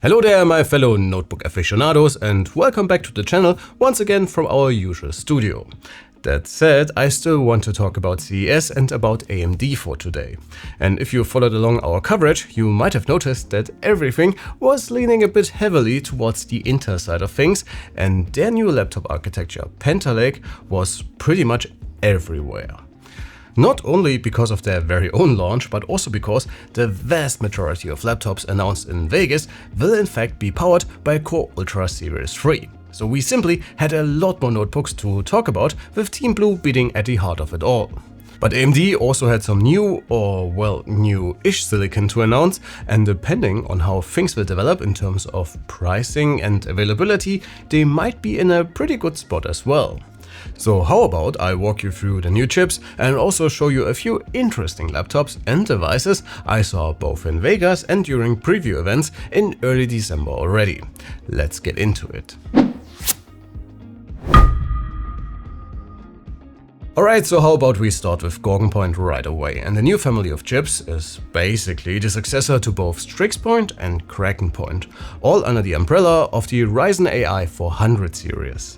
Hello there, my fellow notebook aficionados, and welcome back to the channel once again from our usual studio. That said, I still want to talk about CES and about AMD for today. And if you followed along our coverage, you might have noticed that everything was leaning a bit heavily towards the Intel side of things, and their new laptop architecture, Panther Lake, was pretty much everywhere. Not only because of their very own launch, but also because the vast majority of laptops announced in Vegas will in fact be powered by Core Ultra Series 3. So we simply had a lot more notebooks to talk about, with Team Blue beating at the heart of it all. But AMD also had some new, or well, new-ish silicon to announce, and depending on how things will develop in terms of pricing and availability, they might be in a pretty good spot as well. So how about I walk you through the new chips and also show you a few interesting laptops and devices I saw both in Vegas and during preview events in early December already. Let's get into it. Alright, so how about we start with Gorgon Point right away, and the new family of chips is basically the successor to both Strix Point and Kraken Point, all under the umbrella of the Ryzen AI 400 series.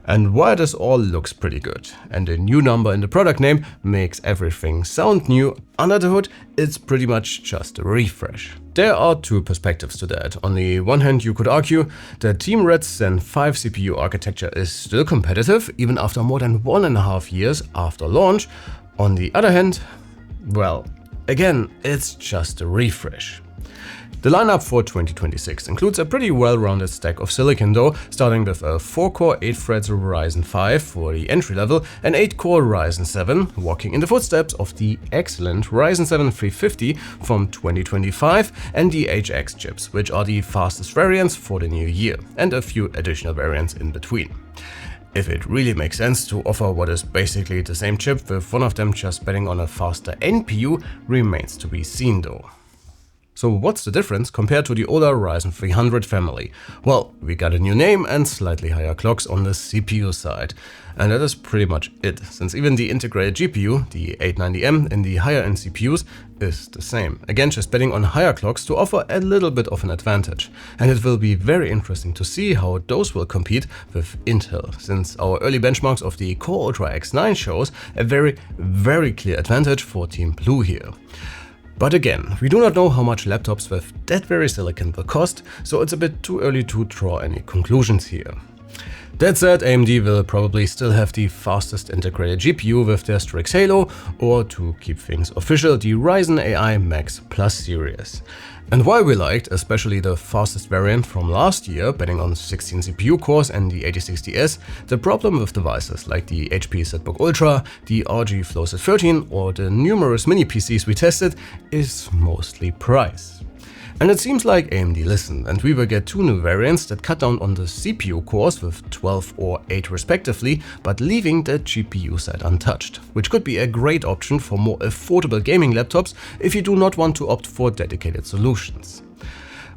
And while this all looks pretty good, and a new number in the product name makes everything sound new, under the hood it's pretty much just a refresh. There are two perspectives to that. On the one hand, you could argue that Team Red's Zen 5 CPU architecture is still competitive, even after more than 1.5 years after launch. On the other hand, well, again, it's just a refresh. The lineup for 2026 includes a pretty well-rounded stack of silicon though, starting with a 4-core 8-threads Ryzen 5 for the entry level, an 8-core Ryzen 7, walking in the footsteps of the excellent Ryzen 7 350 from 2025, and the HX chips, which are the fastest variants for the new year, and a few additional variants in between. If it really makes sense to offer what is basically the same chip with one of them just betting on a faster NPU remains to be seen though. So what's the difference compared to the older Ryzen 300 family? Well, we got a new name and slightly higher clocks on the CPU side. And that is pretty much it, since even the integrated GPU, the 890M in the higher end CPUs, is the same. Again, just betting on higher clocks to offer a little bit of an advantage. And it will be very interesting to see how those will compete with Intel, since our early benchmarks of the Core Ultra X9 shows a very clear advantage for Team Blue here. But again, we do not know how much laptops with that very silicon will cost, so it's a bit too early to draw any conclusions here. That said, AMD will probably still have the fastest integrated GPU with their Strix Halo, or to keep things official, the Ryzen AI Max Plus series. And while we liked especially the fastest variant from last year, betting on 16 CPU cores and the 8060S, the problem with devices like the HP ZBook Ultra, the ROG Flow 13 or the numerous mini PCs we tested is mostly price. And it seems like AMD listened, and we will get two new variants that cut down on the CPU cores with 12 or 8 respectively, but leaving the GPU side untouched, which could be a great option for more affordable gaming laptops if you do not want to opt for dedicated solutions.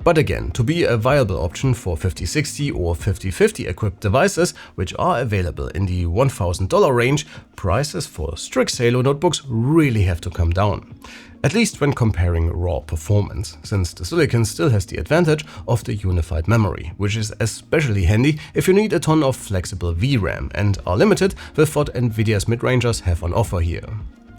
But again, to be a viable option for 5060 or 5050 equipped devices, which are available in the $1,000 range, prices for Strix Halo notebooks really have to come down. At least when comparing raw performance, since the silicon still has the advantage of the unified memory, which is especially handy if you need a ton of flexible VRAM and are limited with what Nvidia's mid-rangers have on offer here.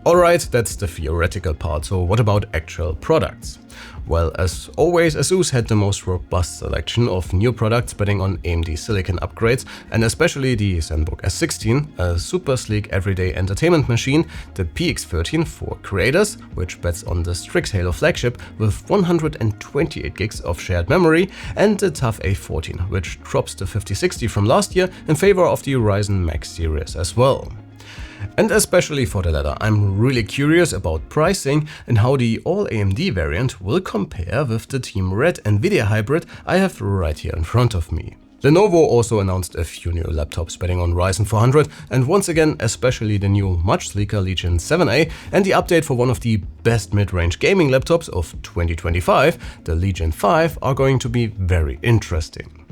Alright, that's the theoretical part, so what about actual products? Well, as always, ASUS had the most robust selection of new products betting on AMD silicon upgrades, and especially the ZenBook S16, a super sleek everyday entertainment machine, the PX13 for creators, which bets on the Strix Halo flagship with 128 gigs of shared memory, and the TUF A14, which drops the 5060 from last year in favor of the Ryzen Max series as well. And especially for the latter, I'm really curious about pricing and how the all AMD variant will compare with the Team Red Nvidia hybrid I have right here in front of me. Lenovo also announced a few new laptops betting on Ryzen 400, and once again especially the new much sleeker Legion 7A and the update for one of the best mid-range gaming laptops of 2025, the Legion 5, are going to be very interesting.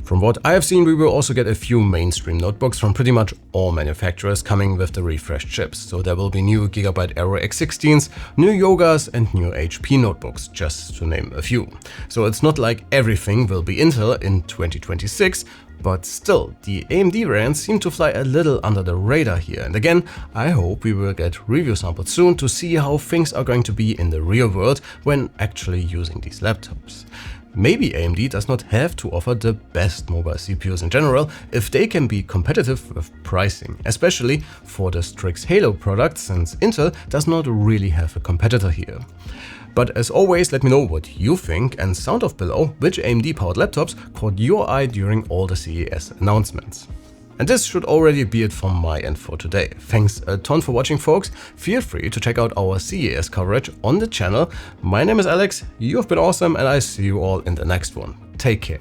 From what I have seen, we will also get a few mainstream notebooks from pretty much all manufacturers coming with the refreshed chips. So there will be new Gigabyte Aero X16s, new Yogas and new HP notebooks, just to name a few. So it's not like everything will be Intel in 2026, but still, the AMD variants seem to fly a little under the radar here. And again, I hope we will get review samples soon to see how things are going to be in the real world when actually using these laptops. Maybe AMD does not have to offer the best mobile CPUs in general if they can be competitive with pricing, especially for the Strix Halo product, since Intel does not really have a competitor here. But as always, let me know what you think and sound off below which AMD-powered laptops caught your eye during all the CES announcements. And this should already be it from my end for today. Thanks a ton for watching, folks. Feel free to check out our CES coverage on the channel. My name is Alex, you have been awesome, and I see you all in the next one. Take care.